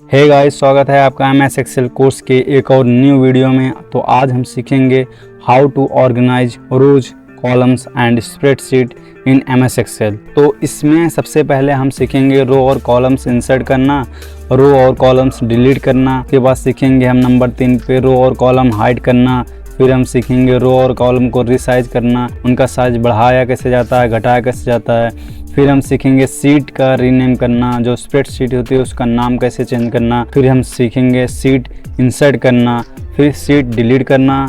Hey guys, स्वागत है आपका MS एक्सेल कोर्स के एक और न्यू वीडियो में। तो आज हम सीखेंगे how to organise rows, columns and spreadsheet in MS Excel. तो इसमें सबसे पहले हम सीखेंगे रो और कॉलम्स इंसर्ट करना, रो और कॉलम्स डिलीट करना। उसके बाद सीखेंगे हम नंबर 3 पे रो और कॉलम हाइड करना। फिर हम सीखेंगे रो और कॉलम को रिसाइज करना, उनका साइज बढ़ाया कैसे जाता है, घटाया कैसे जाता है। फिर हम सीखेंगे सीट का रीनेम करना, जो स्प्रेडशीट होती है उसका नाम कैसे चेंज करना। फिर हम सीखेंगे सीट इंसर्ट करना, फिर सीट डिलीट करना,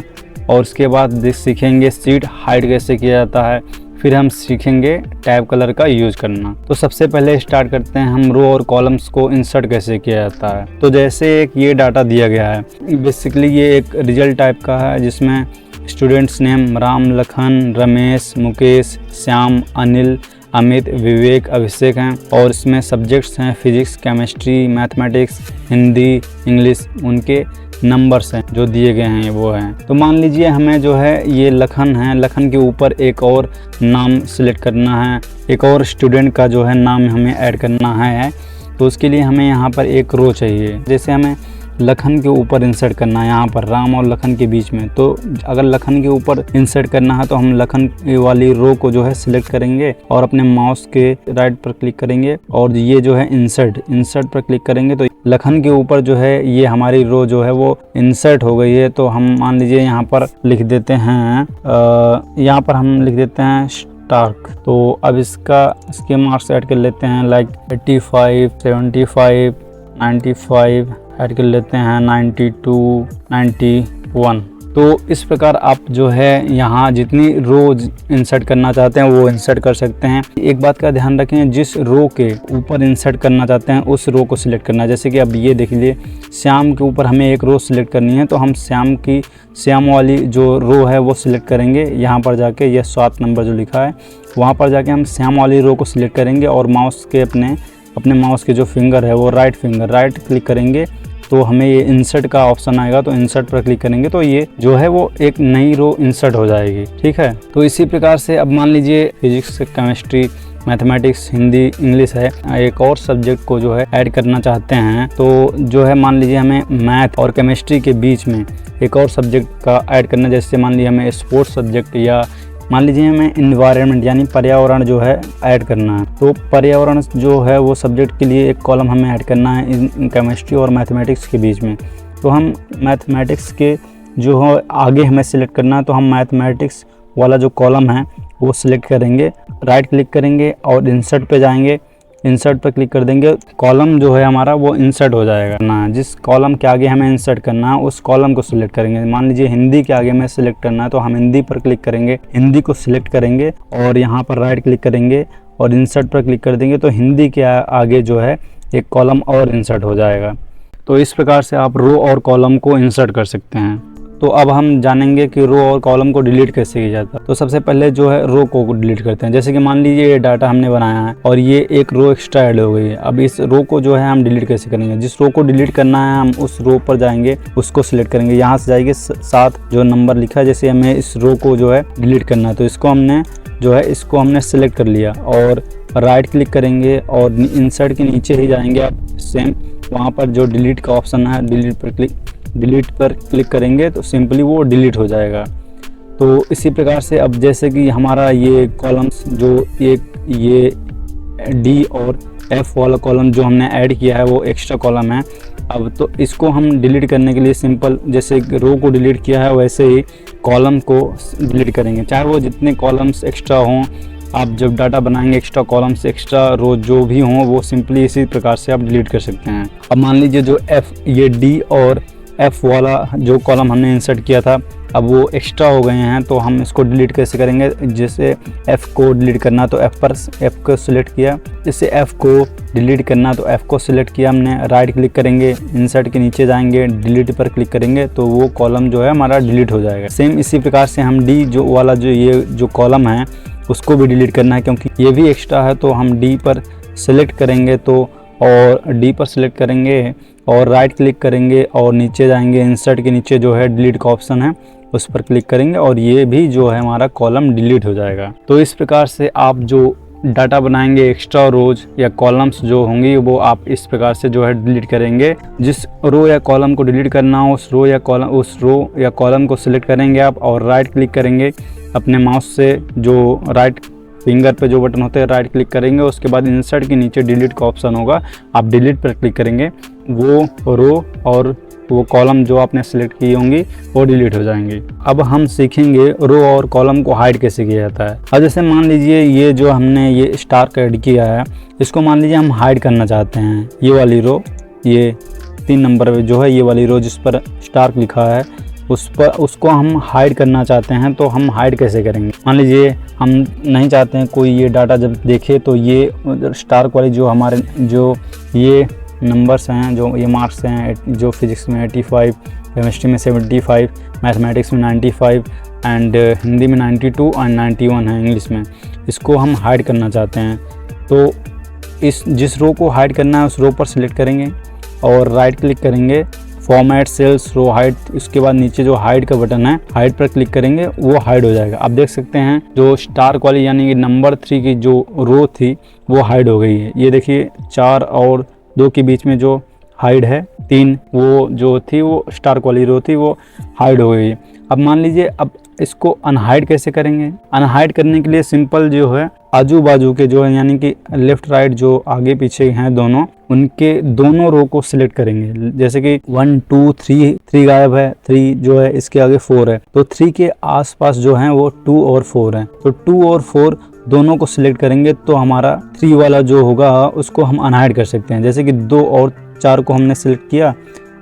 और उसके बाद सीखेंगे सीट हाइड कैसे किया जाता है। फिर हम सीखेंगे टैब कलर का यूज करना। तो सबसे पहले स्टार्ट करते हैं हम रो और कॉलम्स को इंसर्ट कैसे किया जाता है। तो जैसे एक ये डाटा दिया गया है, बेसिकली ये एक रिजल्ट टाइप का है जिसमें स्टूडेंट्स नेम राम, लखन, रमेश, मुकेश, श्याम, अनिल, अमित, विवेक, अभिषेक हैं, और इसमें सब्जेक्ट्स हैं physics, chemistry, mathematics, Hindi, English. उनके नंबर्स हैं जो दिए गए हैं वो हैं। तो मान लीजिए हमें जो है ये लखन है, लखन के ऊपर एक और नाम सिलेक्ट करना है, एक और स्टूडेंट का जो है नाम हमें ऐड करना है। तो उसके लिए हमें यहाँ पर एक रो चाहिए। जैसे हमें लखन के ऊपर इंसर्ट करना है, यहाँ पर राम और लखन के बीच में। तो अगर लखन के ऊपर इंसर्ट करना है तो हम लखन वाली रो को जो है सिलेक्ट करेंगे और अपने माउस के राइट पर क्लिक करेंगे, और ये जो है इंसर्ट पर क्लिक करेंगे तो लखन के ऊपर जो है ये हमारी रो जो है वो इंसर्ट हो गई है। तो हम मान लीजिए यहाँ पर लिख देते हैं, यहाँ पर हम लिख देते हैं स्टार्क। तो अब इसके मार्क्स ऐड कर लेते हैं, लाइक 85, 75, 95 ऐड कर लेते हैं, 92, 91। तो इस प्रकार आप जो है यहाँ जितनी रोज इंसर्ट करना चाहते हैं वो इंसर्ट कर सकते हैं। एक बात का ध्यान रखें, जिस रो के ऊपर इंसर्ट करना चाहते हैं उस रो को सिलेक्ट करना है। जैसे कि अब ये देख लीजिए, श्याम के ऊपर हमें एक रो सिलेक्ट करनी है, तो हम श्याम वाली जो रो है वो सिलेक्ट करेंगे। यहाँ पर जाके ये 7 नंबर जो लिखा है वहाँ पर जाके हम श्याम वाली रो को सिलेक्ट करेंगे, और माउस के अपने माउस के जो फिंगर है वो राइट क्लिक करेंगे तो हमें ये इंसर्ट का ऑप्शन आएगा। तो इंसर्ट पर क्लिक करेंगे तो ये जो है वो एक नई रो इंसर्ट हो जाएगी। ठीक है, तो इसी प्रकार से अब मान लीजिए physics, chemistry, mathematics, Hindi, English है, एक और सब्जेक्ट को जो है ऐड करना चाहते हैं। तो जो है मान लीजिए हमें मैथ और केमिस्ट्री के बीच में एक और सब्जेक्ट का ऐड करना। जैसे मान लीजिए हमें स्पोर्ट्स सब्जेक्ट या मान लीजिए हमें इन्वायरमेंट यानी पर्यावरण जो है ऐड करना है। तो पर्यावरण जो है वो सब्जेक्ट के लिए एक कॉलम हमें ऐड करना है इन केमिस्ट्री और मैथमेटिक्स के बीच में। तो हम मैथमेटिक्स के जो है आगे हमें सिलेक्ट करना है, तो हम मैथमेटिक्स वाला जो कॉलम है वो सिलेक्ट करेंगे, राइट क्लिक करेंगे और इंसर्ट पे जाएंगे, इंसर्ट पर क्लिक कर देंगे। कॉलम जो है हमारा वो इंसर्ट हो जाएगा ना। जिस कॉलम के आगे हमें इंसर्ट करना है उस कॉलम को सिलेक्ट करेंगे। मान लीजिए हिंदी के आगे हमें सिलेक्ट करना है तो हम हिंदी पर क्लिक करेंगे, हिंदी को सिलेक्ट करेंगे और यहाँ पर राइट क्लिक करेंगे और इंसर्ट पर क्लिक कर देंगे। तो हिंदी के आगे जो है एक कॉलम और इंसर्ट हो जाएगा। तो इस प्रकार से आप रो और कॉलम को इंसर्ट कर सकते हैं। तो अब हम जानेंगे कि रो और कॉलम को डिलीट कैसे किया जाता है। तो सबसे पहले जो है रो को डिलीट करते हैं। जैसे कि मान लीजिए ये डाटा हमने बनाया है और ये एक रो एक्स्ट्रा ऐड हो गई है। अब इस रो को जो है हम डिलीट कैसे करेंगे। जिस रो को डिलीट करना है हम उस रो पर जाएंगे, उसको सिलेक्ट करेंगे। यहाँ से जाएंगे 7 जो नंबर लिखा है, जैसे हमें इस रो को जो है डिलीट करना है तो इसको हमने सिलेक्ट कर लिया और राइट क्लिक करेंगे और इंसर्ट के नीचे ही जाएंगे। आप सेम वहाँ पर जो डिलीट का ऑप्शन है डिलीट पर क्लिक करेंगे तो सिंपली वो डिलीट हो जाएगा। तो इसी प्रकार से अब जैसे कि हमारा ये कॉलम्स जो ये डी और एफ वाला कॉलम जो हमने ऐड किया है वो एक्स्ट्रा कॉलम है। अब तो इसको हम डिलीट करने के लिए सिंपल जैसे रो को डिलीट किया है वैसे ही कॉलम को डिलीट करेंगे, चाहे वो जितने कॉलम्स एक्स्ट्रा हों। आप जब डाटा बनाएंगे एक्स्ट्रा कॉलम्स, एक्स्ट्रा रो जो भी हों वो सिंपली इसी प्रकार से आप डिलीट कर सकते हैं। अब मान लीजिए जो ये डी और एफ वाला जो कॉलम हमने इंसर्ट किया था अब वो एक्स्ट्रा हो गए हैं, तो हम इसको डिलीट कैसे करेंगे। जैसे एफ़ को डिलीट करना तो एफ़ को सिलेक्ट किया, जैसे एफ़ को डिलीट करना तो एफ़ को सिलेक्ट किया हमने, राइट क्लिक करेंगे, इंसर्ट के नीचे जाएंगे, डिलीट पर क्लिक करेंगे तो वो कॉलम जो है हमारा डिलीट हो जाएगा। सेम इसी प्रकार से हम डी जो वाला ये जो कॉलम है उसको भी डिलीट करना है, क्योंकि ये भी एक्स्ट्रा है। तो हम डी पर सिलेक्ट करेंगे और राइट क्लिक करेंगे और नीचे जाएंगे, इंसर्ट के नीचे जो है डिलीट का ऑप्शन है उस पर क्लिक करेंगे और ये भी जो है हमारा कॉलम डिलीट हो जाएगा। तो इस प्रकार से आप जो डाटा बनाएंगे एक्स्ट्रा रोज या कॉलम्स जो होंगी वो आप इस प्रकार से जो है डिलीट करेंगे। जिस रो या कॉलम को डिलीट करना हो उस रो या कॉलम को सिलेक्ट करेंगे आप और राइट क्लिक करेंगे अपने माउस से, जो राइट फिंगर पे जो बटन होते हैं राइट क्लिक करेंगे। उसके बाद इंसर्ट के नीचे डिलीट का ऑप्शन होगा, आप डिलीट पर क्लिक करेंगे, वो रो और वो कॉलम जो आपने सेलेक्ट की होंगी वो डिलीट हो जाएंगे। अब हम सीखेंगे रो और कॉलम को हाइड कैसे किया जाता है। अब जैसे मान लीजिए ये जो हमने ये स्टार का ऐड किया है, इसको मान लीजिए हम हाइड करना चाहते हैं। ये वाली रो, ये 3 नंबर में जो है ये वाली रो जिस पर स्टार लिखा है उसको हम हाइड करना चाहते हैं। तो हम हाइड कैसे करेंगे? मान लीजिए हम नहीं चाहते हैं कोई ये डाटा जब देखे तो ये स्टार वाली जो हमारे जो ये नंबर्स हैं, जो ये मार्क्स हैं, जो फिजिक्स में 85, केमिस्ट्री में 75, मैथमेटिक्स में 95 एंड हिंदी में 92 और 91 है इंग्लिश में, इसको हम हाइड करना चाहते हैं। तो इस जिस रो को हाइड करना है उस रो पर सिलेक्ट करेंगे और राइट क्लिक करेंगे, फॉर्मेट सेल्स रो हाइड, उसके बाद नीचे जो हाइड का बटन है हाइड पर क्लिक करेंगे, वो हाइड हो जाएगा। आप देख सकते हैं जो स्टार वाली यानी कि नंबर 3 की जो रो थी वो हाइड हो गई है। ये देखिए 4 और 2 के बीच में जो हाइड है 3, वो जो थी वो स्टार वाली रो थी वो हाइड हो गई है। अब मान लीजिए अब इसको अनहाइड कैसे करेंगे? अनहाइड करने के लिए सिंपल जो है आजू बाजू के जो है यानी कि लेफ्ट राइट जो आगे पीछे हैं दोनों, उनके दोनों रो को सिलेक्ट करेंगे। जैसे कि 1 2 3 गायब है, 3 जो है इसके आगे 4 है, तो 3 के आसपास जो है वो 2 और 4 है। तो 2 और 4 दोनों को सिलेक्ट करेंगे तो हमारा 3 वाला जो होगा उसको हम अनहाइड कर सकते हैं। जैसे कि 2 और 4 को हमने सिलेक्ट किया,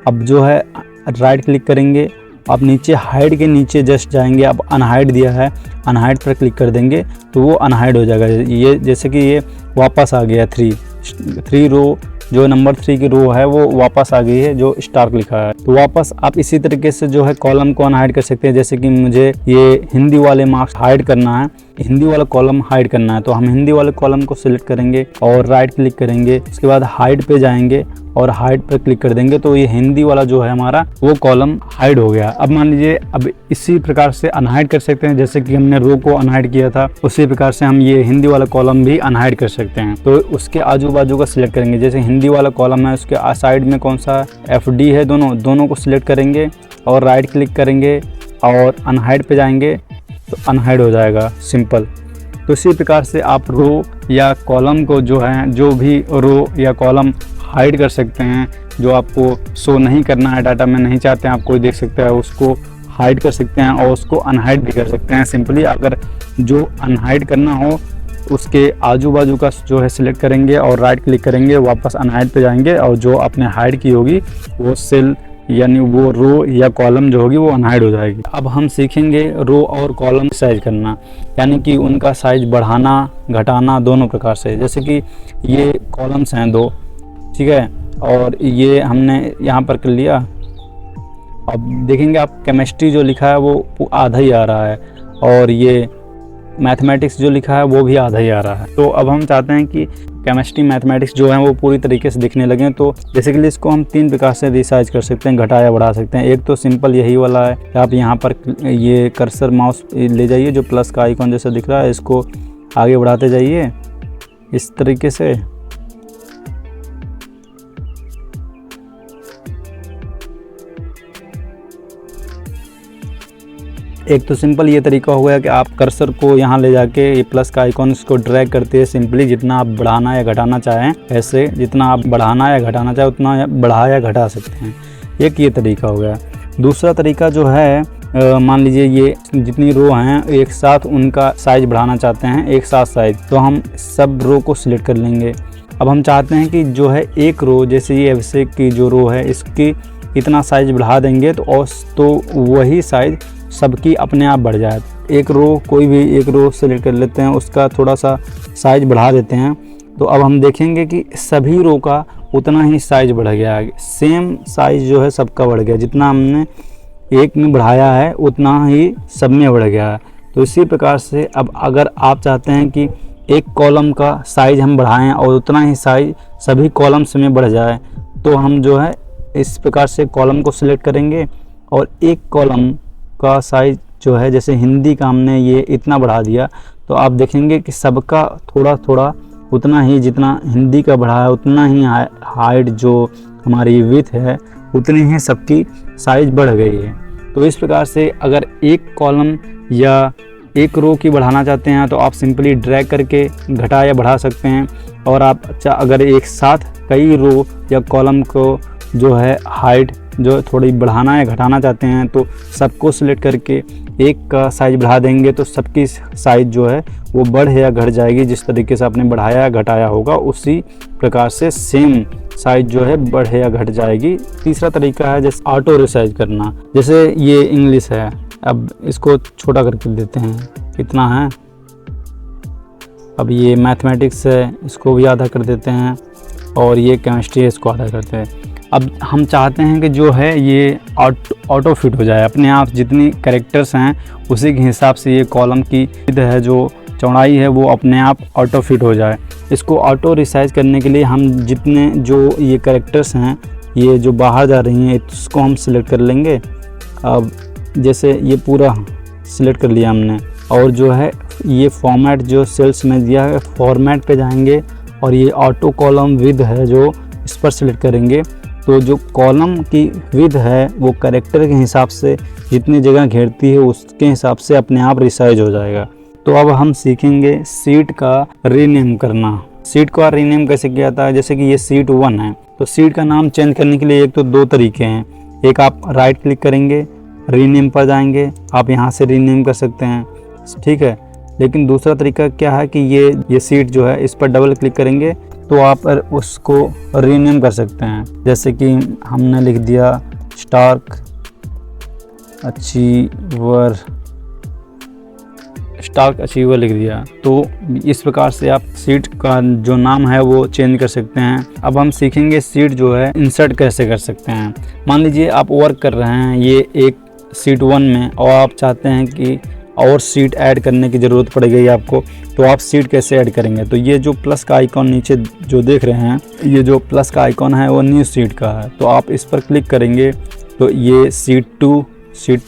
अब जो है राइट क्लिक करेंगे, अब नीचे हाइड के नीचे जस्ट जाएंगे, अब अनहाइड दिया है, अनहाइड पर क्लिक कर देंगे तो वो अनहाइड हो जाएगा। ये जैसे कि ये वापस आ गया 3 रो, जो नंबर 3 की रो है वो वापस आ गई है जो स्टार लिखा है। तो वापस आप इसी तरीके से जो है कॉलम को अनहाइड कर सकते हैं। जैसे कि मुझे ये हिंदी वाले मार्क्स हाइड करना है, हिंदी वाला कॉलम हाइड करना है, तो हम हिंदी वाले कॉलम को सिलेक्ट करेंगे और राइट क्लिक करेंगे, उसके बाद हाइड पे जाएंगे और हाइड पर क्लिक कर देंगे तो ये हिंदी वाला जो है हमारा वो कॉलम हाइड हो गया। अब मान लीजिए अब इसी प्रकार से अनहाइड कर सकते हैं, जैसे कि हमने रो को अनहाइड किया था उसी प्रकार से हम ये हिंदी वाला कॉलम भी अनहाइड कर सकते हैं। तो उसके आजू बाजू का सिलेक्ट करेंगे, जैसे हिंदी वाला कॉलम है उसके साइड में कौन सा FD है, दोनों को सिलेक्ट करेंगे और राइट क्लिक करेंगे और अनहाइड पे जाएंगे तो अनहाइड हो जाएगा, सिंपल। तो इसी प्रकार से आप रो या कॉलम को जो है जो भी रो या कॉलम हाइड कर सकते हैं, जो आपको शो नहीं करना है, डाटा में नहीं चाहते हैं आप कोई देख सकता है, उसको हाइड कर सकते हैं और उसको अनहाइड भी कर सकते हैं सिंपली। अगर जो अनहाइड करना हो उसके आजू बाजू का जो है सिलेक्ट करेंगे और राइट क्लिक करेंगे, वापस अनहाइड पे जाएंगे और जो आपने हाइड की होगी वो सेल यानी वो रो या कॉलम जो होगी वो अनहाइड हो जाएगी। अब हम सीखेंगे रो और कॉलम साइज करना, यानी कि उनका साइज बढ़ाना घटाना दोनों प्रकार से। जैसे कि ये कॉलम्स हैं 2, ठीक है, और ये हमने यहाँ पर कर लिया। अब देखेंगे आप केमिस्ट्री जो लिखा है वो आधा ही आ रहा है और ये मैथमेटिक्स जो लिखा है वो भी आधा ही आ रहा है। तो अब हम चाहते हैं कि केमिस्ट्री मैथमेटिक्स जो है वो पूरी तरीके से दिखने लगें, तो बेसिकली इसको हम 3 प्रकार से रिसाइज कर सकते हैं, घटा या बढ़ा सकते हैं। एक तो सिंपल यही वाला है, आप यहाँ पर ये कर्सर माउस ले जाइए, जो प्लस का आइकॉन जैसा दिख रहा है इसको आगे बढ़ाते जाइए इस तरीके से। एक तो सिंपल ये तरीका हो गया कि आप कर्सर को यहाँ ले जाके ये प्लस का आइकॉन इसको ड्रैग करते हैं सिंपली, जितना आप बढ़ाना या घटाना चाहें, ऐसे जितना आप बढ़ाना या घटाना चाहें उतना बढ़ा या घटा सकते हैं। एक ये तरीका हो गया। दूसरा तरीका जो है मान लीजिए ये जितनी रो हैं एक साथ उनका साइज बढ़ाना चाहते हैं, एक साथ साइज, तो हम सब रो को सिलेक्ट कर लेंगे। अब हम चाहते हैं कि जो है एक रो, जैसे ये अभिषेक की जो रो है इसकी इतना साइज बढ़ा देंगे तो वही साइज सबकी अपने आप बढ़ जाए। एक रो कोई भी एक रो सेलेक्ट कर लेते हैं, उसका थोड़ा सा साइज बढ़ा देते हैं, तो अब हम देखेंगे कि सभी रो का उतना ही साइज बढ़ गया है, सेम साइज जो है सबका बढ़ गया, जितना हमने एक में बढ़ाया है उतना ही सब में बढ़ गया है। तो इसी प्रकार से अब अगर आप चाहते हैं कि एक कॉलम का साइज हम बढ़ाएं और उतना ही साइज सभी कॉलम्स में बढ़ जाए, तो हम जो है इस प्रकार से कॉलम को सिलेक्ट करेंगे और एक कॉलम का साइज जो है, जैसे हिंदी का हमने ये इतना बढ़ा दिया, तो आप देखेंगे कि सबका थोड़ा थोड़ा उतना ही, जितना हिंदी का बढ़ा है उतना ही हाइट जो हमारी विड्थ है उतनी ही सबकी साइज बढ़ गई है। तो इस प्रकार से अगर एक कॉलम या एक रो की बढ़ाना चाहते हैं तो आप सिंपली ड्रैग करके घटा या बढ़ा सकते हैं। और आप अगर एक साथ कई रो या कॉलम को जो है हाइट जो थोड़ी बढ़ाना या घटाना चाहते हैं तो सबको सिलेक्ट करके एक का साइज बढ़ा देंगे तो सबकी साइज जो है वो बढ़ या घट जाएगी। जिस तरीके से आपने बढ़ाया या घटाया होगा उसी प्रकार से सेम साइज जो है बढ़ या घट जाएगी। तीसरा तरीका है जैसे ऑटो रिसाइज करना। जैसे ये इंग्लिश है, अब इसको छोटा करके देते हैं, कितना है। अब ये मैथमेटिक्स है, इसको भी आधा कर देते हैं। और ये केमिस्ट्री है, इसको आधा करते हैं। अब हम चाहते हैं कि जो है ये ऑटो फिट हो जाए अपने आप, जितनी कैरेक्टर्स हैं उसी के हिसाब से ये कॉलम की विड्थ है जो चौड़ाई है वो अपने आप ऑटो फिट हो जाए। इसको ऑटो रिसाइज करने के लिए हम जितने जो ये कैरेक्टर्स हैं ये जो बाहर जा रही हैं इसको हम सिलेक्ट कर लेंगे। अब जैसे ये पूरा सिलेक्ट कर लिया हमने, और जो है ये फॉर्मेट जो सेल्स में दिया है फॉर्मेट पे जाएंगे और ये ऑटो कॉलम विड्थ है जो इस पर सिलेक्ट करेंगे। तो जो कॉलम की विड्थ है वो कैरेक्टर के हिसाब से जितनी जगह घेरती है उसके हिसाब से अपने आप रिसाइज हो जाएगा। तो अब हम सीखेंगे सीट का रीनेम करना। सीट का रीनेम कैसे किया जाता है, जैसे कि ये सीट 1 है तो सीट का नाम चेंज करने के लिए एक तो 2 तरीके हैं। एक आप राइट क्लिक करेंगे, रीनेम पर जाएंगे, आप यहाँ से रीनेम कर सकते हैं, ठीक है। लेकिन दूसरा तरीका क्या है कि ये सीट जो है इस पर डबल क्लिक करेंगे तो आप उसको रीनेम कर सकते हैं। जैसे कि हमने लिख दिया स्टार्क अचीवर लिख दिया। तो इस प्रकार से आप सीट का जो नाम है वो चेंज कर सकते हैं। अब हम सीखेंगे सीट जो है इंसर्ट कैसे कर सकते हैं। मान लीजिए आप वर्क कर रहे हैं ये एक सीट 1 में और आप चाहते हैं कि और सीट ऐड करने की ज़रूरत पड़ गई आपको, तो आप सीट कैसे ऐड करेंगे। तो ये जो प्लस का आइकॉन नीचे जो देख रहे हैं, ये जो प्लस का आइकॉन है वो न्यू सीट का है। तो आप इस पर क्लिक करेंगे तो ये सीट 2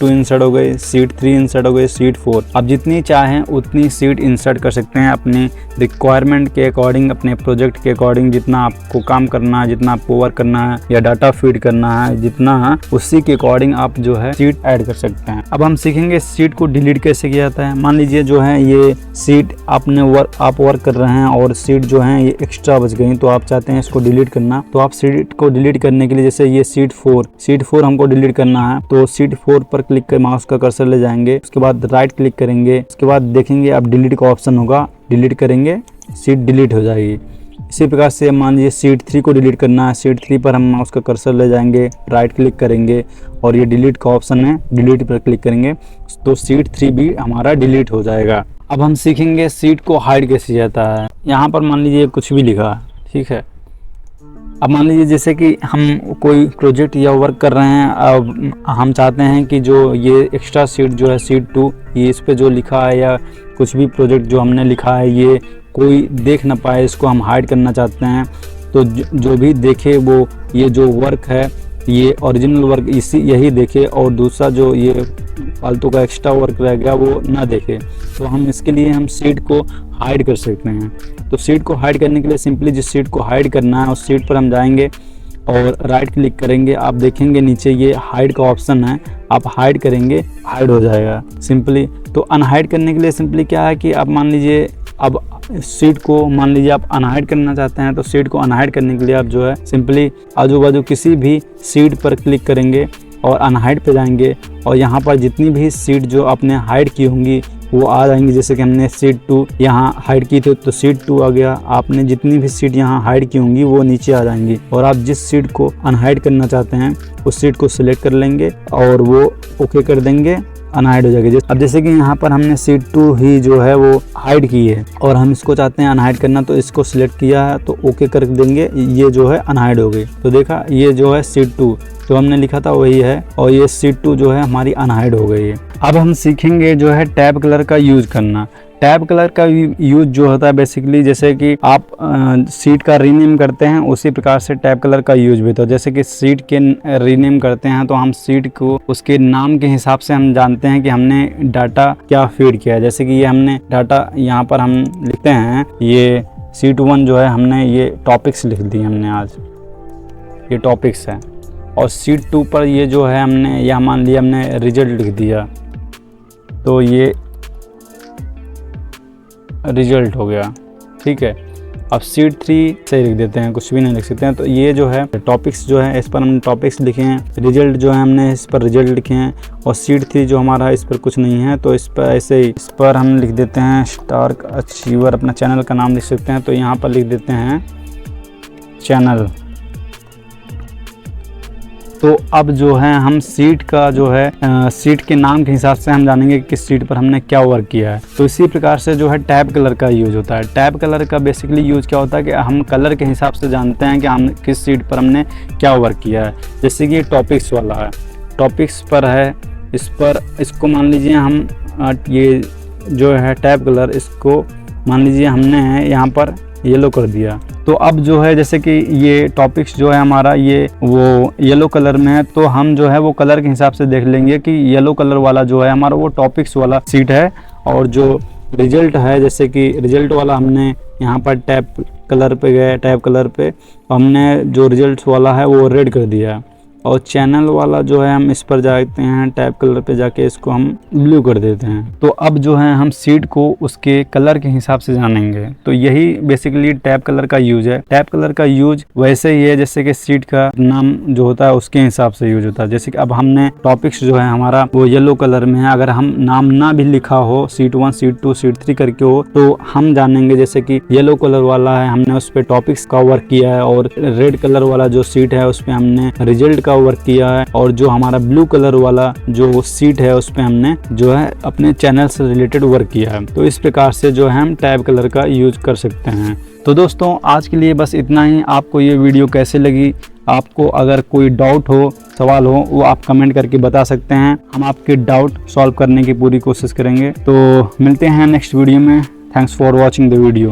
इंसर्ट हो गई, सीट 3 इंसर्ट हो गई, सीट 4। आप जितनी चाहें उतनी सीट इंसर्ट कर सकते हैं अपने रिक्वायरमेंट के अकॉर्डिंग, अपने प्रोजेक्ट के अकॉर्डिंग। जितना आपको काम करना है, जितना आपको वर्क करना है या डाटा फीड करना है, जितना उसी के अकॉर्डिंग आप जो है सीट ऐड कर सकते हैं। अब हम सीखेंगे सीट को डिलीट कैसे किया जाता है। मान लीजिए जो है ये सीट आप वर्क कर रहे हैं और सीट जो है ये एक्स्ट्रा बच गई, तो आप चाहते हैं इसको डिलीट करना। तो आप सीट को डिलीट करने के लिए जैसे ये सीट 4 हमको डिलीट करना है तो सीट 4 पर क्लिक कर माउस का कर्सर ले जाएंगे, उसके बाद राइट क्लिक करेंगे, उसके बाद देखेंगे अब डिलीट का ऑप्शन होगा, डिलीट करेंगे, सीट डिलीट हो जाएगी। इसी प्रकार से मान लीजिए सीट 3 को डिलीट करना है, सीट 3 पर हम माउस का कर्सर ले जाएंगे, राइट क्लिक करेंगे और ये डिलीट का ऑप्शन है, डिलीट पर क्लिक करेंगे तो सीट 3 भी हमारा डिलीट हो जाएगा। अब हम सीखेंगे सीट को हाइड कैसे जाता है। यहाँ पर मान लीजिए कुछ भी लिखा है, ठीक है। अब मान लीजिए जैसे कि हम कोई प्रोजेक्ट या वर्क कर रहे हैं, अब हम चाहते हैं कि जो ये एक्स्ट्रा सीट जो है सीट 2 ये इस पे जो लिखा है या कुछ भी प्रोजेक्ट जो हमने लिखा है ये कोई देख ना पाए, इसको हम हाइड करना चाहते हैं। तो जो भी देखे वो ये जो वर्क है ये ओरिजिनल वर्क यही देखे और दूसरा जो ये फालतू का एक्स्ट्रा वर्क रह गया वो ना देखे। तो हम इसके लिए हम सीट को हाइड कर सकते हैं। तो सीट को हाइड करने के लिए सिंपली जिस सीट को हाइड करना है उस सीट पर हम जाएंगे और राइट क्लिक करेंगे। आप देखेंगे नीचे ये हाइड का ऑप्शन है, आप हाइड करेंगे, हाइड हो जाएगा सिंपली। तो अनहाइड करने के लिए सिंपली क्या है कि आप मान लीजिए अब सीट को मान लीजिए आप अनहाइड करना चाहते हैं तो सीट को अनहाइड करने के लिए आप जो है सिंपली आजू बाजू किसी भी सीट पर क्लिक करेंगे और अनहाइड पे जाएंगे और यहाँ पर जितनी भी सीट जो आपने हाइड की होंगी वो आ जाएंगी। जैसे कि हमने सीट 2 यहाँ हाइड की थी तो सीट 2 आ गया। आपने जितनी भी सीट यहाँ हाइड की होंगी वो नीचे आ जाएंगी और आप जिस सीट को अनहाइड करना चाहते हैं उस सीट को सिलेक्ट कर लेंगे और वो ओके कर देंगे, अनहाइड हो जाएगी। अब जैसे कि यहाँ पर हमने सीट 2 ही जो है वो हाइड की है और हम इसको चाहते हैं अनहाइड करना, तो इसको सिलेक्ट किया है तो ओके कर देंगे, ये जो है अनहाइड हो गई। तो देखा ये जो है सीट 2 जो हमने लिखा था वही है और ये सीट 2 जो है हमारी अनहाइड हो गई है। अब हम सीखेंगे जो है टैब कलर का यूज करना। टैब कलर का यूज जो होता है बेसिकली जैसे कि आप सीट का रीनेम करते हैं, उसी प्रकार से टैब कलर का यूज भी होता है। जैसे कि सीट के रीनेम करते हैं तो हम सीट को उसके नाम के हिसाब से हम जानते हैं कि हमने डाटा क्या फीड किया है। जैसे कि ये हमने डाटा यहाँ पर हम लिखते हैं, ये सीट 1 जो है हमने ये टॉपिक्स लिख दिए हमने, आज ये टॉपिक्स है। और सीट 2 पर ये जो है हमने यह मान लिया हमने रिजल्ट लिख दिया, तो ये रिजल्ट हो गया, ठीक है। अब सीट 3 से लिख देते हैं, कुछ भी नहीं लिख सकते हैं। तो ये जो है टॉपिक्स जो है इस पर हमने टॉपिक्स लिखे हैं, रिजल्ट जो है हमने इस पर रिजल्ट लिखे हैं। और सीट 3 जो हमारा इस पर कुछ नहीं है, तो इस पर ऐसे ही इस पर हम लिख देते हैं स्टार्क अचीवर, अपना चैनल का नाम लिख सकते हैं। तो यहाँ पर लिख देते हैं चैनल। तो अब जो है हम सीट का जो है सीट के नाम के हिसाब से हम जानेंगे कि किस सीट पर हमने क्या वर्क किया है। तो इसी प्रकार से जो है टैब कलर का यूज होता है। टैब कलर का बेसिकली यूज क्या होता है कि हम कलर के हिसाब से जानते हैं कि हम किस सीट पर हमने क्या वर्क किया है। जैसे कि टॉपिक्स वाला है, टॉपिक्स पर है, इस पर इसको मान लीजिए हम ये जो है टैब कलर, इसको मान लीजिए हमने यहाँ पर येलो कर दिया। तो अब जो है जैसे कि ये टॉपिक्स जो है हमारा ये वो येलो कलर में है, तो हम जो है वो कलर के हिसाब से देख लेंगे कि येलो कलर वाला जो है हमारा वो टॉपिक्स वाला सीट है। और जो रिजल्ट है, जैसे कि रिजल्ट वाला हमने यहाँ पर टैब कलर पे गए, टैब कलर पे हमने जो रिजल्ट वाला है वो रेड कर दिया। और चैनल वाला जो है हम इस पर जाते हैं, टैब कलर पे जाके इसको हम ब्लू कर देते हैं। तो अब जो है हम सीट को उसके कलर के हिसाब से जानेंगे। तो यही बेसिकली टैब कलर का यूज है। टैब कलर का यूज वैसे ही है जैसे कि सीट का नाम जो होता है उसके हिसाब से यूज होता है। जैसे कि अब हमने टॉपिक्स जो है हमारा वो येलो कलर में है, अगर हम नाम ना भी लिखा हो, सीट 1 सीट 2 सीट 3 करके हो, तो हम जानेंगे जैसे कि येलो कलर वाला है हमने उस पर टॉपिक्स का वर्क किया है, और रेड कलर वाला जो सीट है उस पर हमने रिजल्ट का वर्क किया है, और जो हमारा ब्लू कलर वाला जो सीट है उस पे हमने जो है अपने चैनल से रिलेटेड वर्क किया है। तो इस प्रकार से जो है हम टैब कलर का यूज कर सकते हैं। तो दोस्तों आज के लिए बस इतना ही। आपको ये वीडियो कैसे लगी, आपको अगर कोई डाउट हो, सवाल हो, वो आप कमेंट करके बता सकते हैं। हम आपके डाउट सॉल्व करने की पूरी कोशिश करेंगे। तो मिलते हैं नेक्स्ट वीडियो में। Thanks for watching the video.